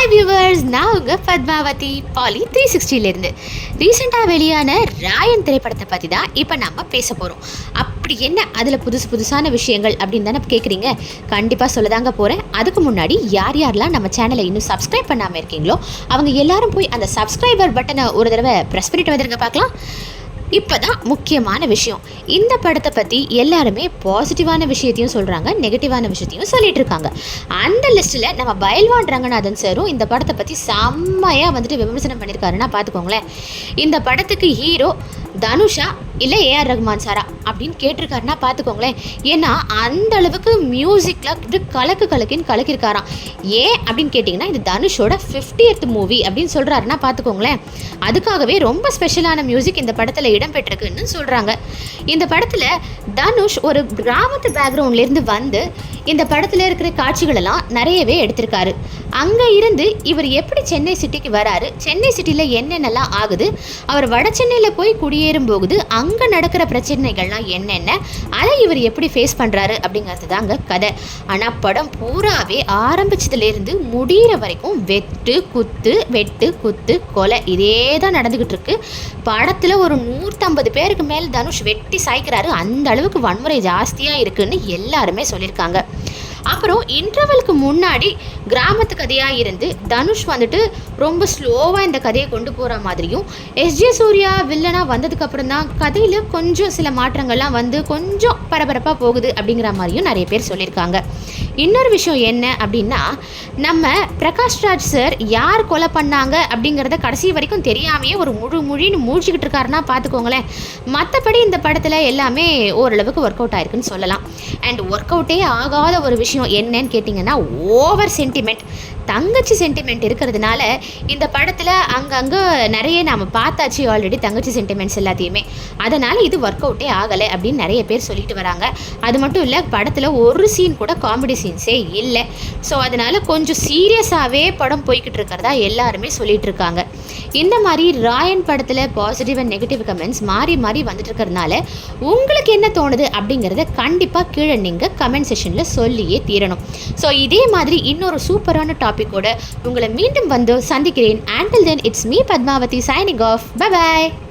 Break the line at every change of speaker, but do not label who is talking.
Hi viewers, நான் உங்கள் Padmavathi poly 360லேருந்து. ரீசெண்டாக வெளியான ராயன் திரைப்படத்தை பற்றி தான் இப்போ நம்ம பேச போகிறோம். அப்படி என்ன அதில் புதுசான விஷயங்கள் அப்படின்னு தானே கேட்குறீங்க? கண்டிப்பாக சொல்லதாங்க போகிறேன். அதுக்கு முன்னாடி யாரெல்லாம் நம்ம சேனலை இன்னும் சப்ஸ்கிரைப் பண்ணாமல் இருக்கீங்களோ அவங்க எல்லாரும் போய் அந்த சப்ஸ்கிரைபர் பட்டனை ஒரு தடவை ப்ரெஸ் பண்ணிட்டு வந்துருங்க பார்க்கலாம். இப்போ தான் முக்கியமான விஷயம். இந்த படத்தை பற்றி எல்லாருமே பாசிட்டிவான விஷயத்தையும் சொல்கிறாங்க, நெகட்டிவான விஷயத்தையும் சொல்லிட்டு இருக்காங்க. அந்த லிஸ்ட்டில் நம்ம பைல்வான் ரங்கநாதன் சாரும் இந்த படத்தை பற்றி செம்மையாக விமர்சனம் பண்ணியிருக்காருன்னா பார்த்துக்கோங்களேன். இந்த படத்துக்கு ஹீரோ தனுஷா இல்லை ஏஆர் ரஹ்மான் சாரா அப்படின்னு கேட்டிருக்காருன்னா பார்த்துக்கோங்களேன். ஏன்னா அந்த அளவுக்கு மியூசிக்கில் இது கலக்கின்னு கலக்கியிருக்காராம். ஏன் அப்படின்னு கேட்டிங்கன்னா, இது தனுஷோட 50th மூவி அப்படின்னு சொல்கிறாருன்னா பார்த்துக்கோங்களேன். அதுக்காகவே ரொம்ப ஸ்பெஷலான மியூசிக் இந்த படத்தில் இடம்பெற்றிருக்குன்னு சொல்கிறாங்க. இந்த படத்தில் தனுஷ் ஒரு கிராமத்து பேக்ரவுண்ட்லேருந்து வந்து இந்த படத்தில் இருக்கிற காட்சிகளெல்லாம் நிறையவே எடுத்திருக்காரு. அங்கே இருந்து இவர் எப்படி சென்னை சிட்டிக்கு வராரு, சென்னை சிட்டியில் என்னென்னலாம் ஆகுது, அவர் வட சென்னையில் போய் குடியேறும் போகுது, அங்கே நடக்கிற பிரச்சனைகள்லாம் என்னென்ன, அதை இவர் எப்படி ஃபேஸ் பண்ணுறாரு அப்படிங்கிறது தாங்க கதை. ஆனால் படம் பூராவே ஆரம்பிச்சதுலேருந்து முடிகிற வரைக்கும் வெட்டு குத்து கொலை இதே தான் நடந்துக்கிட்டு இருக்கு. படத்தில் ஒரு 150 பேருக்கு மேல் தனுஷ் வெட்டி சாய்க்கிறாரு. அந்த அளவுக்கு வன்முறை ஜாஸ்தியாக இருக்குன்னு எல்லாருமே சொல்லியிருக்காங்க. அப்புறம் இன்டர்வலுக்கு முன்னாடி கிராமத்து கதையாக இருந்து தனுஷ் ரொம்ப ஸ்லோவாக இந்த கதையை கொண்டு போகிற மாதிரியும், எஸ்ஜே சூர்யா வில்லனாக வந்ததுக்கப்புறம் தான் கதையில் கொஞ்சம் சில மாற்றங்கள்லாம் கொஞ்சம் பரபரப்பாக போகுது அப்படிங்கிற மாதிரியும் நிறைய பேர் சொல்லியிருக்காங்க. இன்னொரு விஷயம் என்ன அப்படின்னா, நம்ம பிரகாஷ்ராஜ் சார் யார் கொலை பண்ணாங்க அப்படிங்கிறத கடைசி வரைக்கும் தெரியாமையே ஒரு முழின்னு மூழ்கிக்கிட்டு இருக்காருன்னா பார்த்துக்கோங்களேன். மற்றபடி இந்த படத்தில் எல்லாமே ஓரளவுக்கு ஒர்க் அவுட் ஆயிருக்குன்னு சொல்லலாம். அண்ட் ஒர்க் அவுட்டே ஆகாத ஒரு விஷயம் என்னன்னு கேட்டிங்கன்னா, ஓவர் சென்டிமெண்ட், தங்கச்சி சென்டிமெண்ட் இருக்கிறதுனால இந்த படத்தில் அங்கங்கே நிறைய நாம் பார்த்தாச்சு ஆல்ரெடி தங்கச்சி சென்டிமெண்ட்ஸ் எல்லாத்தையுமே. அதனால் இது ஒர்க் அவுட்டே ஆகலை அப்படின்னு நிறைய பேர் சொல்லிட்டு வராங்க. அது மட்டும் இல்லை, படத்தில் ஒரு சீன் கூட காமெடி சீன்ஸே இல்லை. ஸோ அதனால் கொஞ்சம் சீரியஸாகவே படம் போய்கிட்டு இருக்கிறதா எல்லாருமே சொல்லிட்டு இருக்காங்க. இந்த மாதிரி ராயன் படத்தில் பாசிட்டிவ் அண்ட் நெகட்டிவ் கமெண்ட்ஸ் மாறி வந்துட்டு இருக்கிறதுனால உங்களுக்கு என்ன தோணுது அப்படிங்கிறத கண்டிப்பாக கீழே நீங்கள் கமெண்ட் செஷனில் சொல்லியே தீரணும். ஸோ இதே மாதிரி இன்னொரு சூப்பரான டாபிக்கோட உங்களை மீண்டும் சந்திக்கிறேன். Until then, it's me Padmavati signing off. Bye bye.